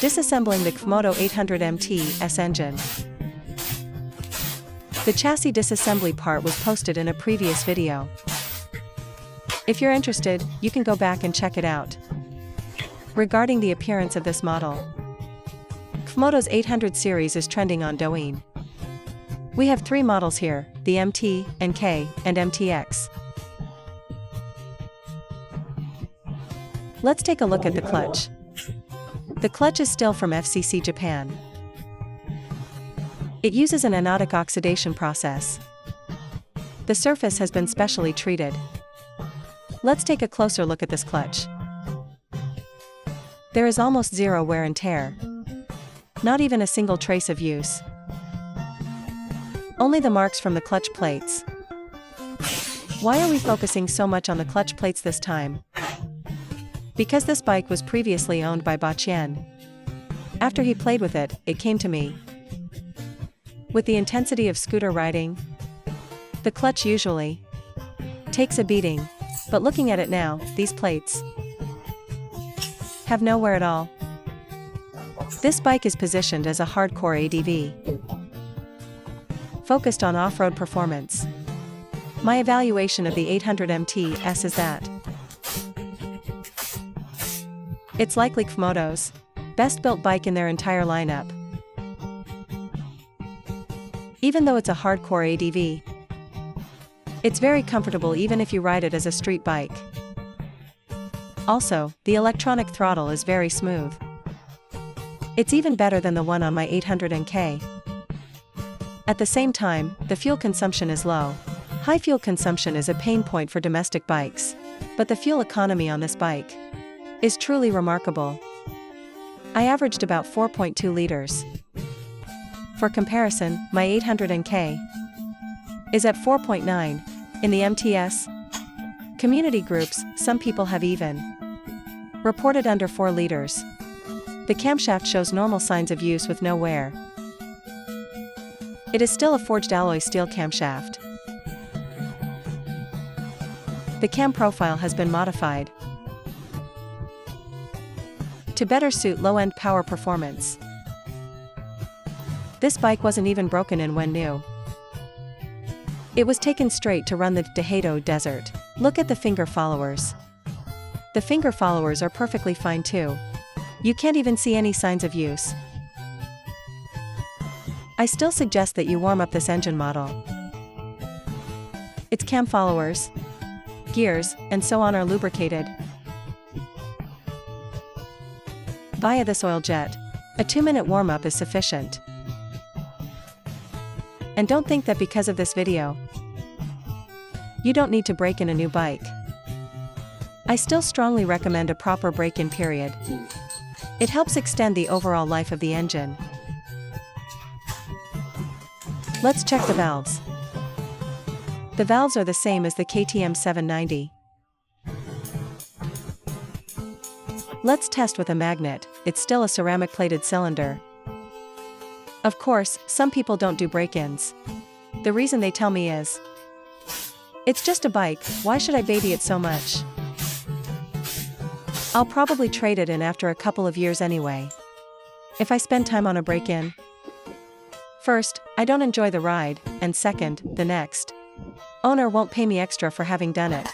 Disassembling the CFMOTO 800MT-S engine. The chassis disassembly part was posted in a previous video. If you're interested, you can go back and check it out. Regarding the appearance of this model, CFMOTO's 800 series is trending on Douyin. We have 3 models here, the MT, NK, and MTX. Let's take a look at the clutch. The clutch is still from FCC Japan. It uses an anodic oxidation process. The surface has been specially treated. Let's take a closer look at this clutch. There is almost zero wear and tear. Not even a single trace of use. Only the marks from the clutch plates. Why are we focusing so much on the clutch plates this time? Because this bike was previously owned by Bachien. After he played with it, it came to me. With the intensity of scooter riding, the clutch usually takes a beating, but looking at it now, these plates have no wear at all. This bike is positioned as a hardcore ADV, focused on off-road performance. My evaluation of the 800MT-S is that it's likely CFMOTO's best built bike in their entire lineup. Even though it's a hardcore ADV, it's very comfortable even if you ride it as a street bike. Also, the electronic throttle is very smooth. It's even better than the one on my 800NK. At the same time, the fuel consumption is low. High fuel consumption is a pain point for domestic bikes, but the fuel economy on this bike is truly remarkable. I averaged about 4.2 liters. For comparison, my 800NK is at 4.9. In the MTS community groups, some people have even reported under 4 liters. The camshaft shows normal signs of use with no wear. It is still a forged alloy steel camshaft. The cam profile has been modified to better suit low-end power performance. This bike wasn't even broken in when new. It was taken straight to run the Disassembling desert. Look at the finger followers. The finger followers are perfectly fine too. You can't even see any signs of use. I still suggest that you warm up this engine model. Its cam followers, gears, and so on are lubricated via this oil jet. A 2-minute warm-up is sufficient. And don't think that because of this video, you don't need to break in a new bike. I still strongly recommend a proper break-in period. It helps extend the overall life of the engine. Let's check the valves. The valves are the same as the KTM 790. Let's test with a magnet. It's still a ceramic plated cylinder. Of course, some people don't do break-ins. The reason they tell me is, it's just a bike, why should I baby it so much? I'll probably trade it in after a couple of years anyway. If I spend time on a break-in, first, I don't enjoy the ride, and second, the next owner won't pay me extra for having done it.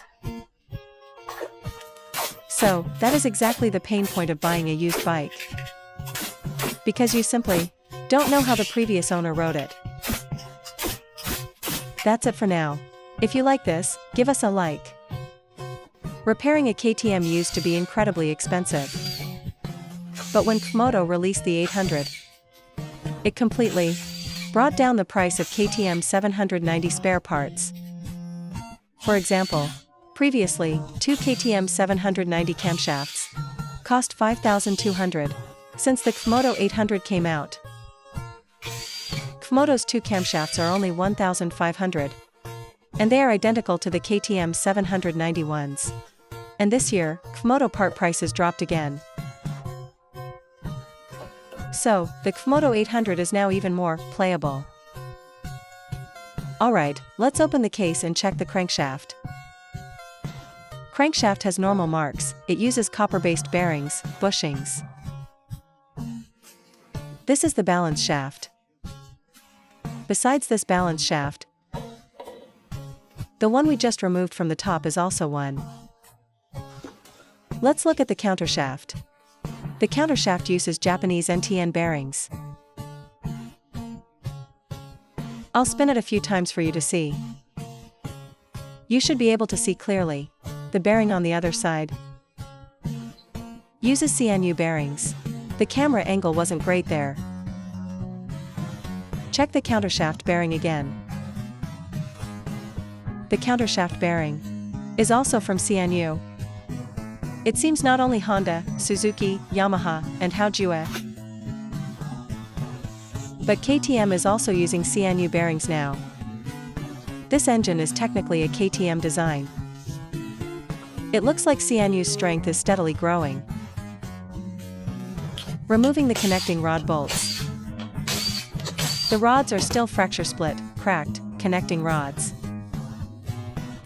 So, that is exactly the pain point of buying a used bike. Because you simply don't know how the previous owner rode it. That's it for now. If you like this, give us a like. Repairing a KTM used to be incredibly expensive. But when CFMOTO released the 800, it completely brought down the price of KTM 790 spare parts. For example, previously, 2 KTM 790 camshafts cost $5,200. Since the CFMOTO 800 came out, CFMOTO's 2 camshafts are only $1,500. And they are identical to the KTM 790 ones. And this year, CFMOTO part prices dropped again. So, the CFMOTO 800 is now even more playable. Alright, let's open the case and check the crankshaft. Crankshaft has normal marks, it uses copper-based bearings, bushings, This is the balance shaft. Besides this balance shaft, the one we just removed from the top is also one. Let's look at the countershaft. The countershaft uses Japanese NTN bearings. I'll spin it a few times for you to see. You should be able to see clearly. The bearing on the other side uses C&U bearings. The camera angle wasn't great there. Check the countershaft bearing again. The countershaft bearing is also from C&U. It seems not only Honda, Suzuki, Yamaha, and Haojue, but KTM is also using C&U bearings now. This engine is technically a KTM design. It looks like C&U's strength is steadily growing. Removing the connecting rod bolts. The rods are still fracture split, cracked, connecting rods.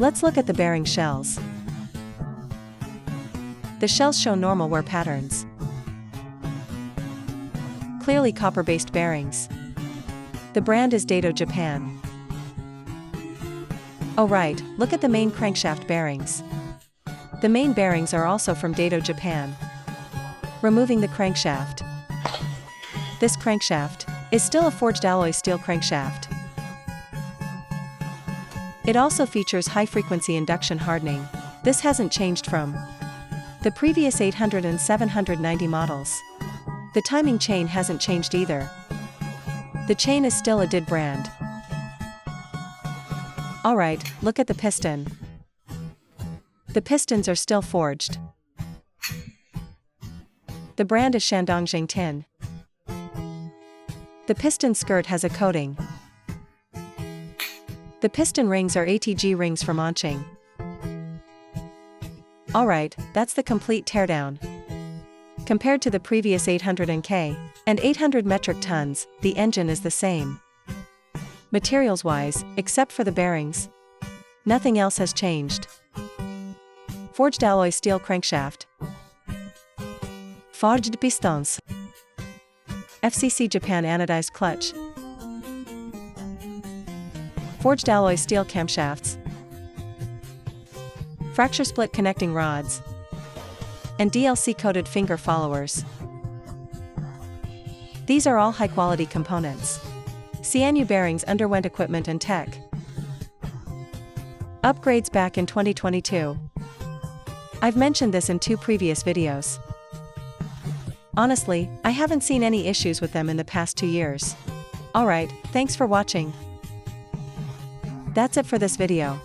Let's look at the bearing shells. The shells show normal wear patterns. Clearly copper-based bearings. The brand is Daido Japan. Oh right, look at the main crankshaft bearings. The main bearings are also from Daido Japan. Removing the crankshaft. This crankshaft is still a forged alloy steel crankshaft. It also features high-frequency induction hardening. This hasn't changed from the previous 800 and 790 models. The timing chain hasn't changed either. The chain is still a DID brand. Alright, look at the piston. The pistons are still forged. The brand is Shandong Jingtin. The piston skirt has a coating. The piston rings are ATG rings from Onching. Alright, that's the complete teardown. Compared to the previous 800K and 800 metric tons, the engine is the same. Materials-wise, except for the bearings, nothing else has changed. Forged alloy steel crankshaft. Forged pistons. FCC Japan Anodized Clutch. Forged alloy steel camshafts. Fracture split connecting rods. And DLC-coated finger followers. These are all high-quality components. C&U bearings underwent equipment and tech upgrades back in 2022. I've mentioned this in 2 previous videos. Honestly, I haven't seen any issues with them in the past 2 years. Alright, thanks for watching. That's it for this video.